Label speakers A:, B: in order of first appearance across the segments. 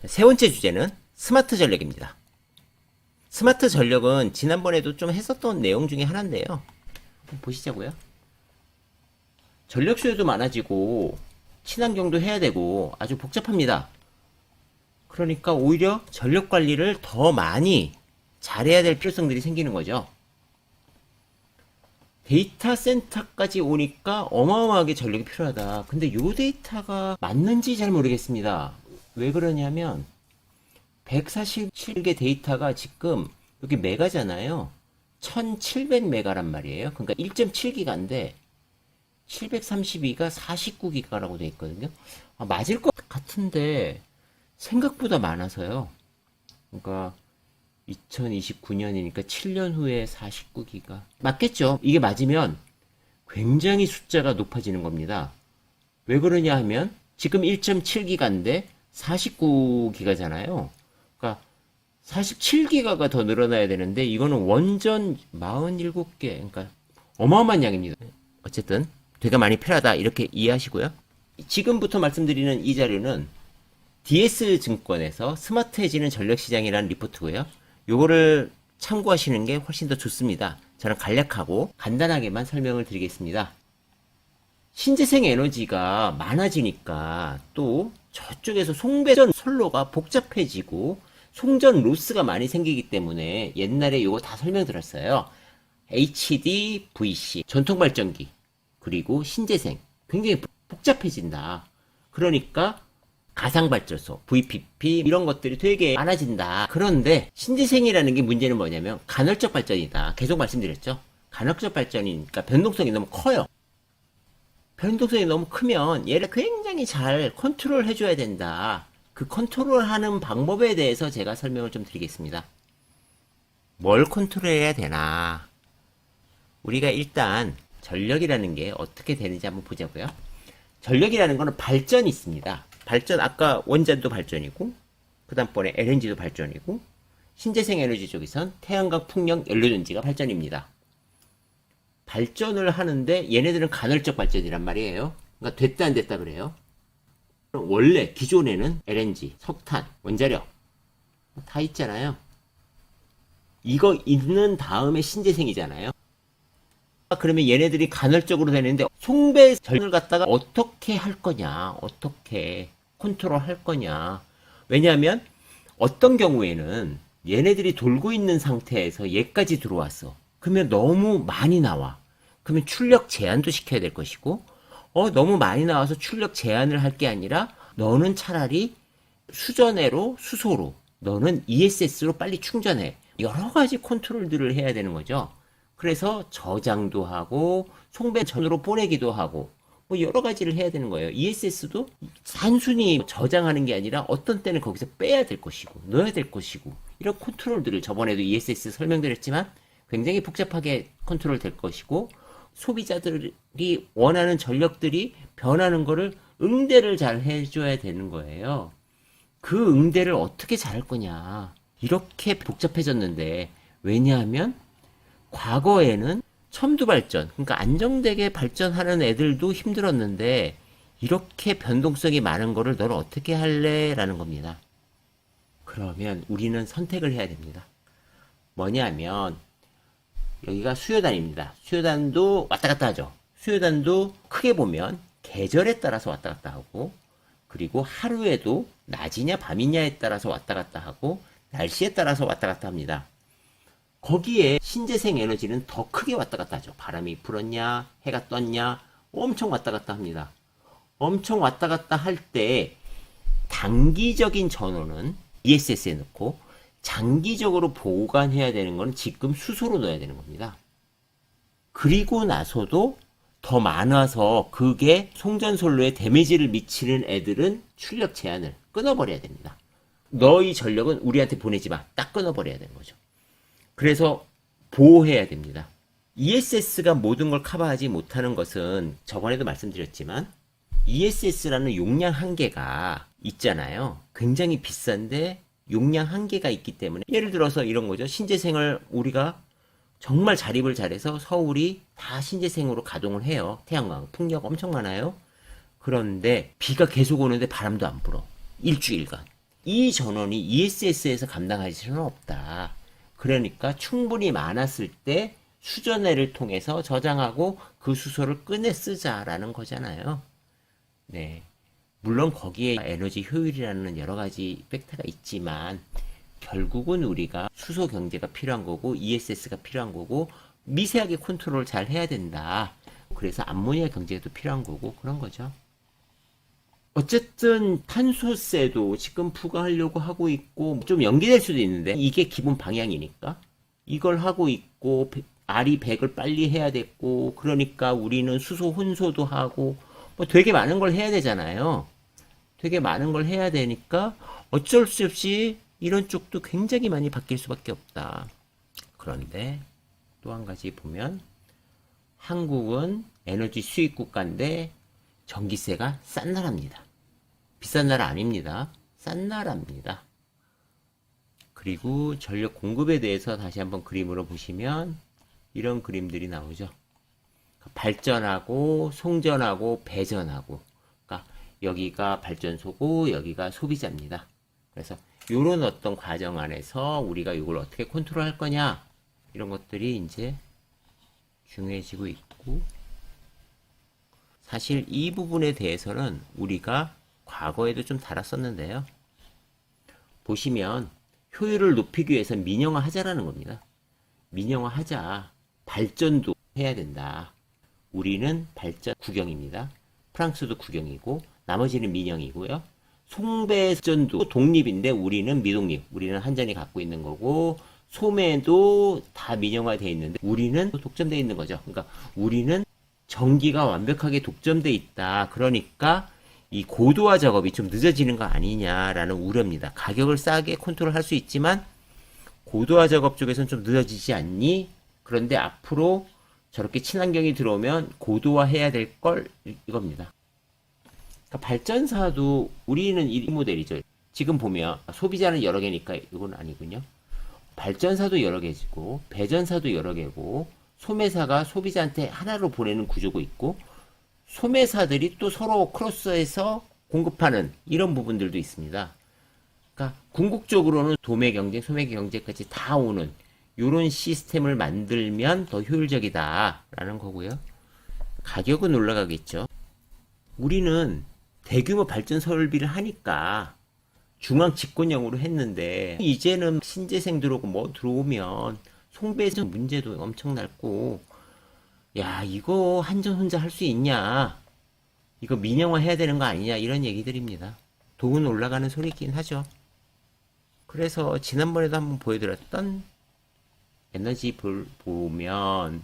A: 세 번째 주제는 스마트 전력입니다. 스마트 전력은 지난번에도 좀 했었던 내용 중에 하나인데요. 한번 보시자고요. 전력 수요도 많아지고 친환경도 해야 되고 아주 복잡합니다. 그러니까 오히려 전력 관리를 더 많이 잘해야 될 필요성들이 생기는 거죠. 데이터 센터까지 오니까 어마어마하게 전력이 필요하다. 근데 요 데이터가 맞는지 잘 모르겠습니다. 왜 그러냐면 147개 데이터가 지금 여기 메가잖아요. 1700메가란 말이에요. 그러니까 1.7기가인데 732가 49기가라고 되어 있거든요. 맞을 것 같은데 생각보다 많아서요. 그러니까 2029년이니까 7년 후에 49기가. 맞겠죠? 이게 맞으면 굉장히 숫자가 높아지는 겁니다. 왜 그러냐 하면 지금 1.7기가인데 49기가잖아요. 그러니까 47기가가 더 늘어나야 되는데 이거는 원전 47개. 그러니까 어마어마한 양입니다. 어쨌든 되게 많이 필요하다 이렇게 이해하시고요. 지금부터 말씀드리는 이 자료는 DS증권에서 스마트해지는 전력시장이라는 리포트고요. 요거를 참고하시는 게 훨씬 더 좋습니다. 저는 간략하고 간단하게만 설명을 드리겠습니다. 신재생 에너지가 많아지니까 또 저쪽에서 송배전 선로가 복잡해지고 송전 로스가 많이 생기기 때문에 옛날에 요거 다 설명드렸어요. HD, VC, 전통발전기, 그리고 신재생. 굉장히 복잡해진다. 그러니까 가상발전소, VPP 이런 것들이 되게 많아진다. 그런데 신재생이라는 게 문제는 뭐냐면 간헐적 발전이다. 계속 말씀드렸죠. 간헐적 발전이니까 변동성이 너무 커요. 변동성이 너무 크면 얘를 굉장히 잘 컨트롤 해줘야 된다. 그 컨트롤하는 방법에 대해서 제가 설명을 좀 드리겠습니다. 뭘 컨트롤해야 되나? 우리가 일단 전력이라는 게 어떻게 되는지 한번 보자고요. 전력이라는 거는 발전이 있습니다. 발전, 아까 원전도 발전이고, 그 다음번에 LNG도 발전이고, 신재생 에너지 쪽에선 태양광, 풍력, 연료전지가 발전입니다. 발전을 하는데 얘네들은 간헐적 발전이란 말이에요. 그러니까 됐다 안 됐다 그래요. 원래 기존에는 LNG, 석탄, 원자력 다 있잖아요. 이거 있는 다음에 신재생이잖아요. 그러면 얘네들이 간헐적으로 되는데 송배 전을 갖다가 어떻게 할 거냐, 어떻게 컨트롤 할 거냐. 왜냐하면 어떤 경우에는 얘네들이 돌고 있는 상태에서 얘까지 들어왔어. 그러면 너무 많이 나와. 그러면 출력 제한도 시켜야 될 것이고, 너무 많이 나와서 출력 제한을 할 게 아니라 너는 차라리 수전해로, 수소로, 너는 ESS로 빨리 충전해. 여러 가지 컨트롤들을 해야 되는 거죠. 그래서 저장도 하고 송배전으로 보내기도 하고 뭐 여러 가지를 해야 되는 거예요. ESS도 단순히 저장하는 게 아니라 어떤 때는 거기서 빼야 될 것이고 넣어야 될 것이고 이런 컨트롤들을 저번에도 ESS 설명드렸지만 굉장히 복잡하게 컨트롤 될 것이고 소비자들이 원하는 전력들이 변하는 거를 응대를 잘 해줘야 되는 거예요. 그 응대를 어떻게 잘 할 거냐. 이렇게 복잡해졌는데 왜냐하면 과거에는 첨두 발전, 그러니까 안정되게 발전하는 애들도 힘들었는데 이렇게 변동성이 많은 거를 너는 어떻게 할래? 라는 겁니다. 그러면 우리는 선택을 해야 됩니다. 뭐냐면 여기가 수요단입니다. 수요단도 왔다 갔다 하죠. 수요단도 크게 보면 계절에 따라서 왔다 갔다 하고 그리고 하루에도 낮이냐 밤이냐에 따라서 왔다 갔다 하고 날씨에 따라서 왔다 갔다 합니다. 거기에 신재생 에너지는 더 크게 왔다 갔다 하죠. 바람이 불었냐, 해가 떴냐, 엄청 왔다 갔다 합니다. 엄청 왔다 갔다 할 때 단기적인 전원은 ESS에 넣고 장기적으로 보관해야 되는 건 지금 수소로 넣어야 되는 겁니다. 그리고 나서도 더 많아서 그게 송전선로에 데미지를 미치는 애들은 출력 제한을 끊어버려야 됩니다. 너희 전력은 우리한테 보내지 마. 딱 끊어버려야 되는 거죠. 그래서 보호해야 됩니다. ESS가 모든 걸 커버하지 못하는 것은 저번에도 말씀드렸지만 ESS라는 용량 한계가 있잖아요. 굉장히 비싼데 용량 한계가 있기 때문에 예를 들어서 이런 거죠. 신재생을 우리가 정말 자립을 잘해서 서울이 다 신재생으로 가동을 해요. 태양광, 풍력 엄청 많아요. 그런데 비가 계속 오는데 바람도 안 불어. 일주일간. 이 전원이 ESS에서 감당할 수는 없다. 그러니까 충분히 많았을 때 수전해를 통해서 저장하고 그 수소를 꺼내 쓰자라는 거잖아요. 네. 물론 거기에 에너지 효율이라는 여러 가지 팩터가 있지만 결국은 우리가 수소 경제가 필요한 거고 ESS가 필요한 거고 미세하게 컨트롤을 잘 해야 된다. 그래서 암모니아 경제도 필요한 거고 그런 거죠. 어쨌든 탄소세도 지금 부과하려고 하고 있고 좀 연기될 수도 있는데 이게 기본 방향이니까 이걸 하고 있고 R이 100을 빨리 해야 됐고 그러니까 우리는 수소 혼소도 하고 뭐 되게 많은 걸 해야 되잖아요. 되게 많은 걸 해야 되니까 어쩔 수 없이 이런 쪽도 굉장히 많이 바뀔 수밖에 없다. 그런데 또 한 가지 보면 한국은 에너지 수입 국가인데 전기세가 싼 나라입니다. 비싼 나라 아닙니다. 싼 나라입니다. 그리고 전력 공급에 대해서 다시 한번 그림으로 보시면 이런 그림들이 나오죠. 발전하고 송전하고 배전하고 그러니까 여기가 발전소고 여기가 소비자입니다. 그래서 이런 어떤 과정 안에서 우리가 이걸 어떻게 컨트롤할 거냐 이런 것들이 이제 중요해지고 있고 사실 이 부분에 대해서는 우리가 과거에도 좀 다뤘었는데요. 보시면 효율을 높이기 위해서 민영화 하자라는 겁니다. 민영화 하자. 발전도 해야 된다. 우리는 발전 국영입니다. 프랑스도 국영이고 나머지는 민영이고요. 송배전도 독립인데 우리는 미독립. 우리는 한전이 갖고 있는 거고 소매도 다 민영화되어 있는데 우리는 독점되어 있는 거죠. 그러니까 우리는 전기가 완벽하게 독점되어 있다. 그러니까 이 고도화 작업이 좀 늦어지는 거 아니냐라는 우려입니다. 가격을 싸게 컨트롤할 수 있지만 고도화 작업 쪽에서는 좀 늦어지지 않니? 그런데 앞으로 저렇게 친환경이 들어오면 고도화해야 될 걸 이겁니다. 그러니까 발전사도 우리는 이 모델이죠. 지금 보면 소비자는 여러 개니까 이건 아니군요. 발전사도 여러 개고 배전사도 여러 개고 소매사가 소비자한테 하나로 보내는 구조고 있고 소매사들이 또 서로 크로스해서 공급하는 이런 부분들도 있습니다. 그러니까 궁극적으로는 도매 경쟁, 소매 경쟁까지 다 오는 이런 시스템을 만들면 더 효율적이다라는 거고요. 가격은 올라가겠죠. 우리는 대규모 발전 설비를 하니까 중앙 집권형으로 했는데 이제는 신재생 들어오고 뭐 들어오면 송배전 문제도 엄청났고 야 이거 한전 혼자 할 수 있냐 이거 민영화 해야 되는 거 아니냐 이런 얘기들입니다. 돈 올라가는 소리긴 하죠. 그래서 지난번에도 한번 보여드렸던 에너지 보면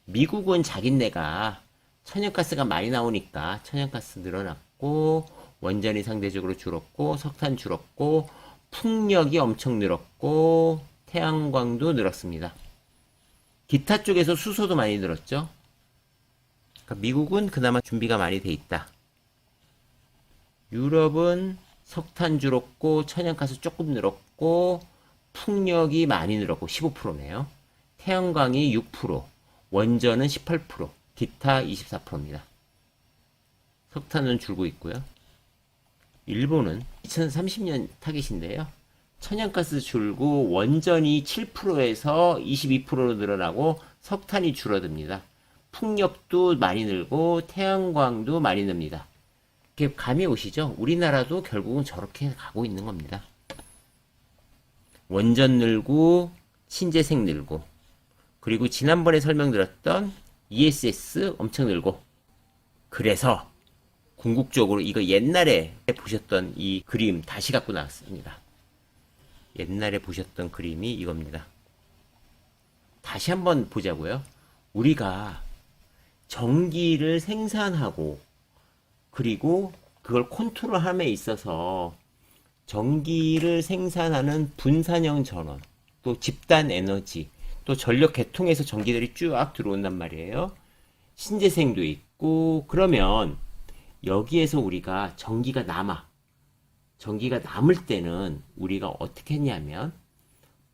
A: 미국은 자기네가 천연가스가 많이 나오니까 천연가스 늘어났고 원전이 상대적으로 줄었고 석탄 줄었고 풍력이 엄청 늘었고 태양광도 늘었습니다. 기타 쪽에서 수소도 많이 늘었죠. 그러니까 미국은 그나마 준비가 많이 돼 있다. 유럽은 석탄 줄었고 천연가스 조금 늘었고 풍력이 많이 늘었고 15%네요. 태양광이 6%, 원전은 18%, 기타 24%입니다. 석탄은 줄고 있고요. 일본은 2030년 타깃인데요. 천연가스 줄고 원전이 7%에서 22%로 늘어나고 석탄이 줄어듭니다. 풍력도 많이 늘고 태양광도 많이 늡니다. 이렇게 감이 오시죠? 우리나라도 결국은 저렇게 가고 있는 겁니다. 원전 늘고 신재생 늘고 그리고 지난번에 설명드렸던 ESS 엄청 늘고 그래서 궁극적으로 이거 옛날에 보셨던 이 그림 다시 갖고 나왔습니다. 옛날에 보셨던 그림이 이겁니다. 다시 한번 보자고요. 우리가 전기를 생산하고 그리고 그걸 컨트롤함에 있어서 전기를 생산하는 분산형 전원, 또 집단 에너지, 또 전력 계통에서 전기들이 쭉 들어온단 말이에요. 신재생도 있고 그러면 여기에서 우리가 전기가 남을 때는 우리가 어떻게 했냐면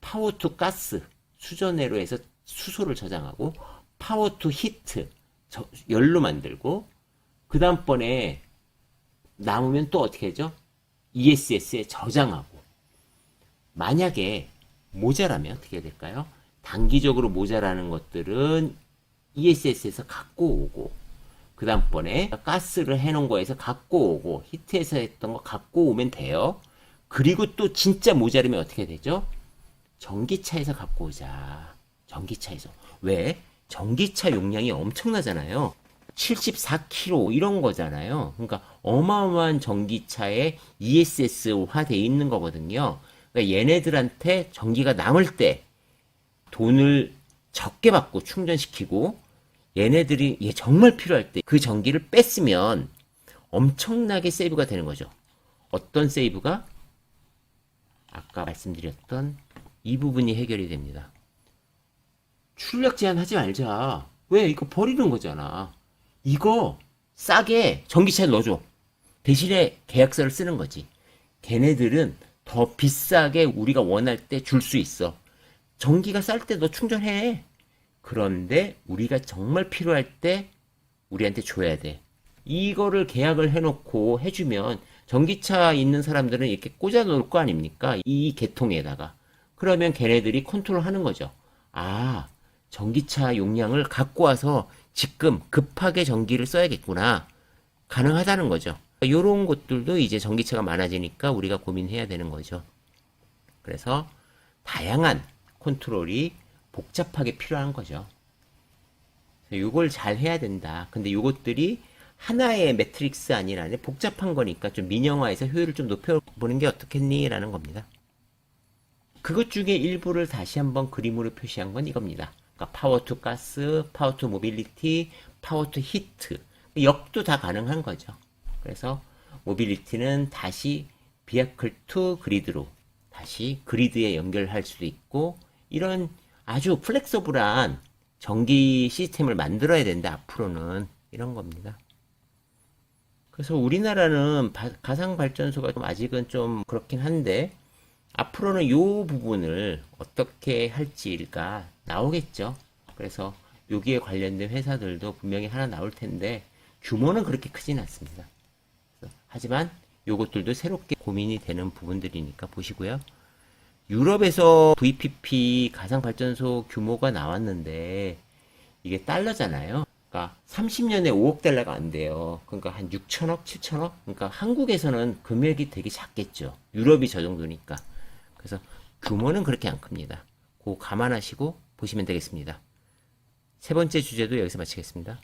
A: 파워 투 가스 수전해로 해서 수소를 저장하고 파워 투 히트 열로 만들고 그 다음번에 남으면 또 어떻게 하죠? ESS에 저장하고, 만약에 모자라면 어떻게 해야 될까요? 단기적으로 모자라는 것들은 ESS에서 갖고 오고, 그 다음번에 가스를 해놓은 거에서 갖고 오고, 히트에서 했던 거 갖고 오면 돼요. 그리고 또 진짜 모자르면 어떻게 되죠? 전기차에서 갖고 오자. 전기차에서. 왜? 전기차 용량이 엄청나잖아요. 74kg 이런 거잖아요. 그러니까 어마어마한 전기차에 ESS화 돼 있는 거거든요. 그러니까 얘네들한테 전기가 남을 때 돈을 적게 받고 충전시키고, 얘네들이 정말 필요할 때 그 전기를 뺐으면 엄청나게 세이브가 되는 거죠. 어떤 세이브가? 아까 말씀드렸던 이 부분이 해결이 됩니다. 출력 제한 하지 말자. 왜? 이거 버리는 거잖아. 이거 싸게 전기차에 넣어줘. 대신에 계약서를 쓰는 거지. 걔네들은 더 비싸게 우리가 원할 때 줄 수 있어. 전기가 쌀 때 너 충전해. 그런데 우리가 정말 필요할 때 우리한테 줘야 돼. 이거를 계약을 해놓고 해주면 전기차 있는 사람들은 이렇게 꽂아 놓을 거 아닙니까? 이 계통에다가. 그러면 걔네들이 컨트롤 하는 거죠. 아, 전기차 용량을 갖고 와서 지금 급하게 전기를 써야겠구나. 가능하다는 거죠. 이런 것들도 이제 전기차가 많아지니까 우리가 고민해야 되는 거죠. 그래서 다양한 컨트롤이 복잡하게 필요한 거죠. 이걸 잘 해야 된다. 근데 이것들이 하나의 매트릭스 아니라 복잡한 거니까 좀 민영화해서 효율을 좀 높여보는 게 어떻겠니? 라는 겁니다. 그것 중에 일부를 다시 한번 그림으로 표시한 건 이겁니다. 그러니까 파워 투 가스, 파워 투 모빌리티, 파워 투 히트. 역도 다 가능한 거죠. 그래서 모빌리티는 다시 비아클 투 그리드로 다시 그리드에 연결할 수도 있고, 이런 아주 플렉서블한 전기 시스템을 만들어야 된다. 앞으로는 이런 겁니다. 그래서 우리나라는 가상발전소가 아직은 좀 그렇긴 한데, 앞으로는 이 부분을 어떻게 할지가 나오겠죠. 그래서 여기에 관련된 회사들도 분명히 하나 나올 텐데 규모는 그렇게 크진 않습니다. 하지만 이것들도 새롭게 고민이 되는 부분들이니까 보시고요. 유럽에서 VPP 가상발전소 규모가 나왔는데 이게 달러잖아요. 그러니까 30년에 5억 달러가 안 돼요. 그러니까 한 6천억, 7천억? 그러니까 한국에서는 금액이 되게 작겠죠. 유럽이 저 정도니까. 그래서 규모는 그렇게 안 큽니다. 그거 감안하시고 보시면 되겠습니다. 세 번째 주제도 여기서 마치겠습니다.